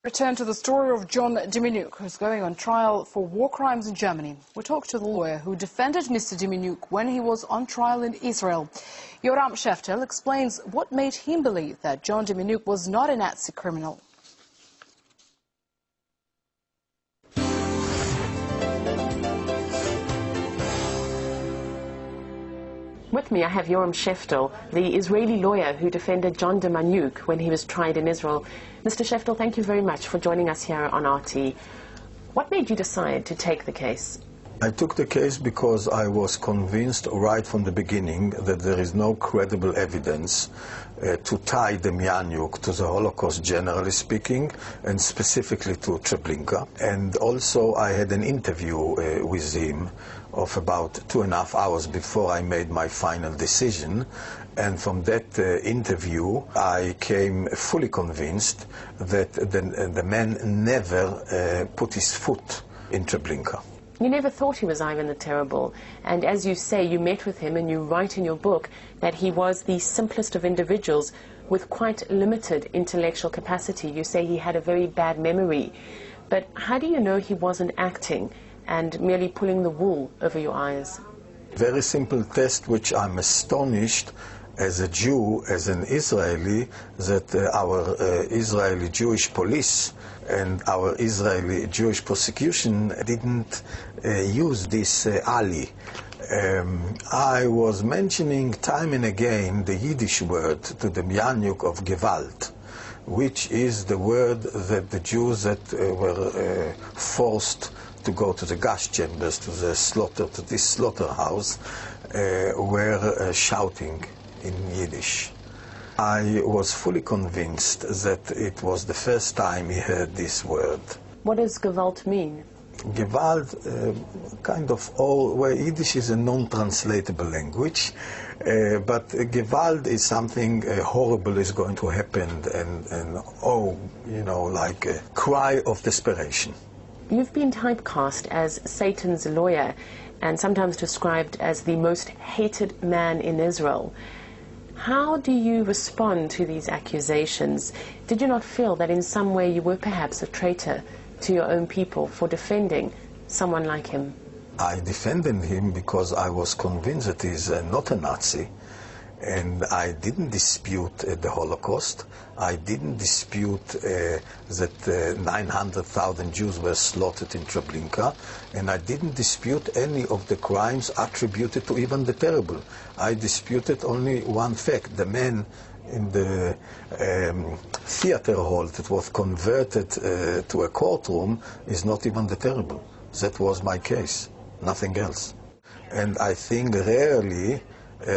Return to the story of John Demjanjuk, who's going on trial for war crimes in Germany. We talked to the lawyer who defended Mr. Demjanjuk when he was on trial in Israel. Yoran Sheftel explains what made him believe that John Demjanjuk was not a Nazi criminal. With me I have Yoran Sheftel, the Israeli lawyer who defended John Demjanjuk when he was tried in Israel. Mr. Sheftel, thank you very much for joining us here on RT. What made you decide to take the case? I took the case because I was convinced right from the beginning that there is no credible evidence to tie Demjanjuk to the Holocaust, generally speaking, and specifically to Treblinka. And also I had an interview with him of about 2.5 hours before I made my final decision. And from that interview, I came fully convinced that the man never put his foot in Treblinka. You never thought he was Ivan the Terrible, and as you say, you met with him and you write in your book that he was the simplest of individuals with quite limited intellectual capacity. You say he had a very bad memory. But how do you know he wasn't acting and merely pulling the wool over your eyes? Very simple test, which I'm astonished as a Jew, as an Israeli, that our Israeli Jewish police and our Israeli Jewish prosecution didn't use this ali. I was mentioning time and again the Yiddish word to Demjanjuk of Gewalt, which is the word that the Jews that were forced to go to the gas chambers, to the slaughter, to this slaughterhouse, were shouting in Yiddish. I was fully convinced that it was the first time he heard this word. What does Gewalt mean? Gewalt, kind of all, well, Yiddish is a non-translatable language, but Gewalt is something horrible is going to happen, and oh, you know, like a cry of desperation. You've been typecast as Satan's lawyer and sometimes described as the most hated man in Israel. How do you respond to these accusations? Did you not feel that in some way you were perhaps a traitor to your own people for defending someone like him? I defended him because I was convinced that he's not a Nazi, and I didn't dispute the Holocaust. I didn't dispute that 900,000 Jews were slaughtered in Treblinka, and I didn't dispute any of the crimes attributed to Ivan the Terrible. I disputed only one fact: the man in the theater hall that was converted to a courtroom is not Ivan the Terrible. That was my case, nothing else. And I think rarely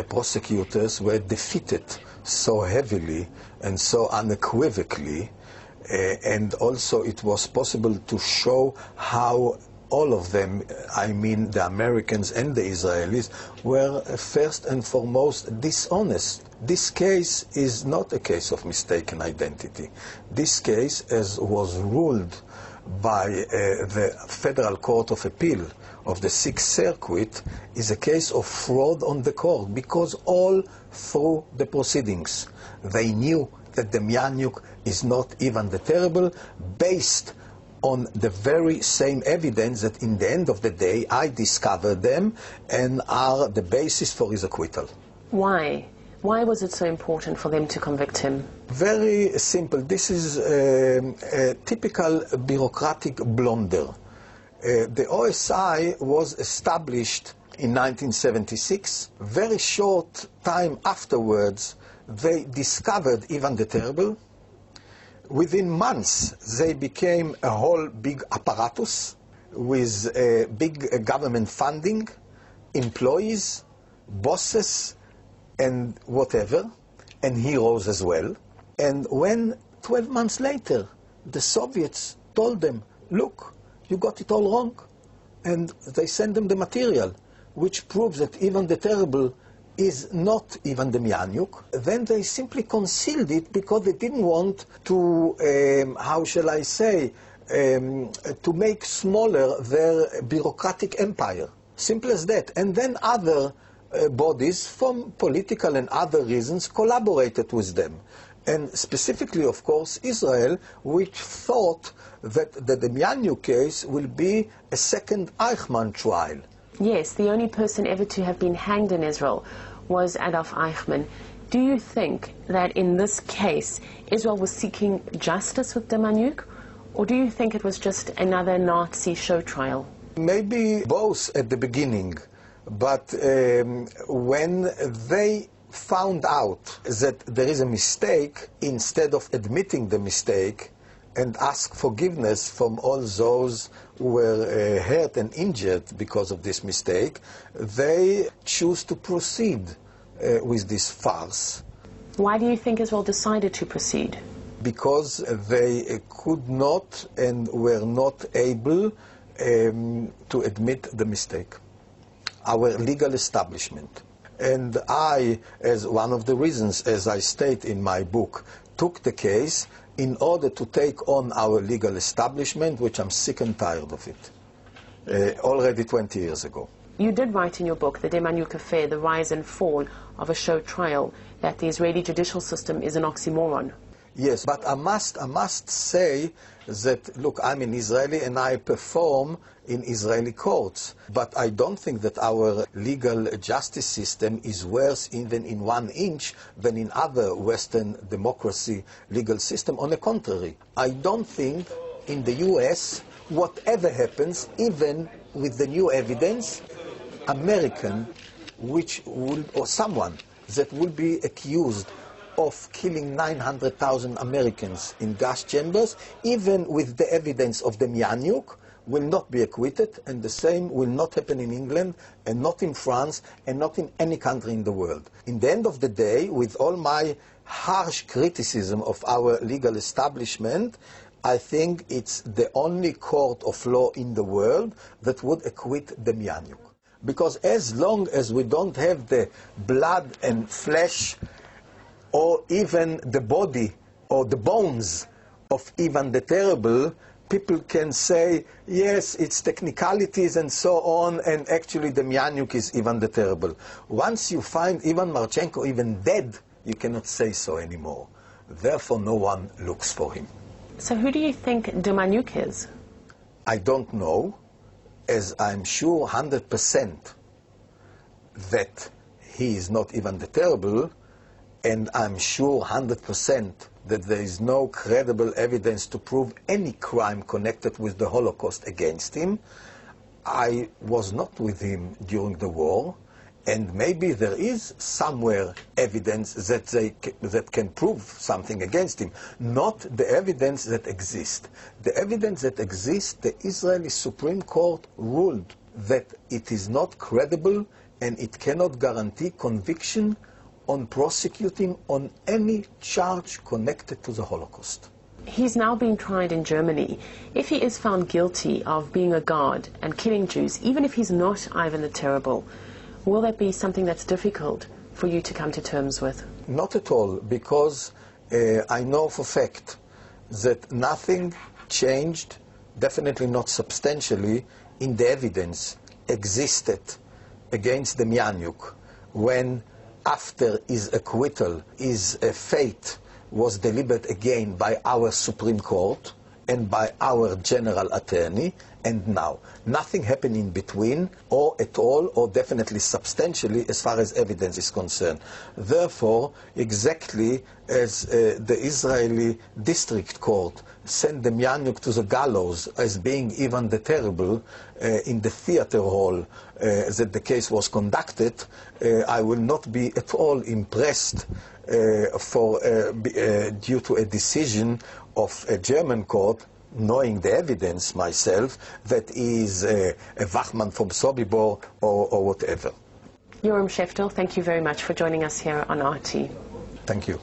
prosecutors were defeated so heavily and so unequivocally, and also it was possible to show how all of them, I mean the Americans and the Israelis, were first and foremost dishonest. This case is not a case of mistaken identity. This case, as was ruled by the Federal Court of Appeal of the Sixth Circuit, is a case of fraud on the court, because all through the proceedings they knew that Demjanjuk is not Ivan the Terrible, based on the very same evidence that in the end of the day I discovered them and are the basis for his acquittal. Why? Why was it so important for them to convict him? Very simple. This is a typical bureaucratic blunder. The OSI was established in 1976. Very short time afterwards, they discovered Ivan the Terrible. Within months, they became a whole big apparatus with big government funding, employees, bosses, and whatever, and heroes as well. And when 12 months later, the Soviets told them, look, you got it all wrong, and they sent them the material, which proves that Ivan the Terrible is not Ivan Demjanjuk, then they simply concealed it because they didn't want to, how shall I say, to make smaller their bureaucratic empire. Simple as that. And then other bodies, from political and other reasons, collaborated with them. and specifically, of course, Israel, which thought that the Demjanjuk case will be a second Eichmann trial. Yes, the only person ever to have been hanged in Israel was Adolf Eichmann. Do you think that in this case Israel was seeking justice with Demjanjuk, or do you think it was just another Nazi show trial? Maybe both at the beginning, but when they found out that there is a mistake, instead of admitting the mistake and ask forgiveness from all those who were hurt and injured because of this mistake, they choose to proceed with this farce. Why do you think Israel decided to proceed? Because they could not and were not able to admit the mistake. Our legal establishment. And I, as one of the reasons, as I state in my book, took the case in order to take on our legal establishment, which I'm sick and tired of it, already 20 years ago. You did write in your book, The Demjanjuk Affair, The Rise and Fall of a Show Trial, that the Israeli judicial system is an oxymoron. Yes, but I must say that, look, I'm an Israeli and I perform in Israeli courts, but I don't think that our legal justice system is worse even in 1 inch than in other Western democracy legal system. On the contrary, I don't think in the US, whatever happens, even with the new evidence, American, or someone that will be accused of killing 900,000 Americans in gas chambers, even with the evidence of Demjanjuk, will not be acquitted, and the same will not happen in England, and not in France, and not in any country in the world. In the end of the day, with all my harsh criticism of our legal establishment, I think it's the only court of law in the world that would acquit Demjanjuk. Because as long as we don't have the blood and flesh, or even the body or the bones of Ivan the Terrible, people can say, yes, it's technicalities and so on, and actually Demjanjuk is Ivan the Terrible. Once you find Ivan Marchenko even dead, you cannot say so anymore. Therefore, no one looks for him. So who do you think Demjanjuk is? I don't know, as I'm sure 100% that he is not Ivan the Terrible, and I'm sure 100% that there is no credible evidence to prove any crime connected with the Holocaust against him. I was not with him during the war, and maybe there is somewhere evidence that can prove something against him. Not the evidence that exists. The evidence that exists, the Israeli Supreme Court ruled that it is not credible and it cannot guarantee conviction on prosecuting on any charge connected to the Holocaust. He's now being tried in Germany. If he is found guilty of being a guard and killing Jews, even if he's not Ivan the Terrible, will that be something that's difficult for you to come to terms with? Not at all, because I know for fact that nothing changed, definitely not substantially, in the evidence existed against Demjanjuk when, after his acquittal, his fate was delivered again by our Supreme Court and by our General Attorney, and now. Nothing happened in between, or at all, or definitely substantially, as far as evidence is concerned. Therefore, exactly as the Israeli District Court sent Demjanjuk to the gallows as being Ivan the Terrible in the theater hall that the case was conducted, I will not be at all impressed due to a decision of a German court, knowing the evidence myself, that is a Wachmann from Sobibor or whatever. Yoran Sheftel, thank you very much for joining us here on RT. Thank you.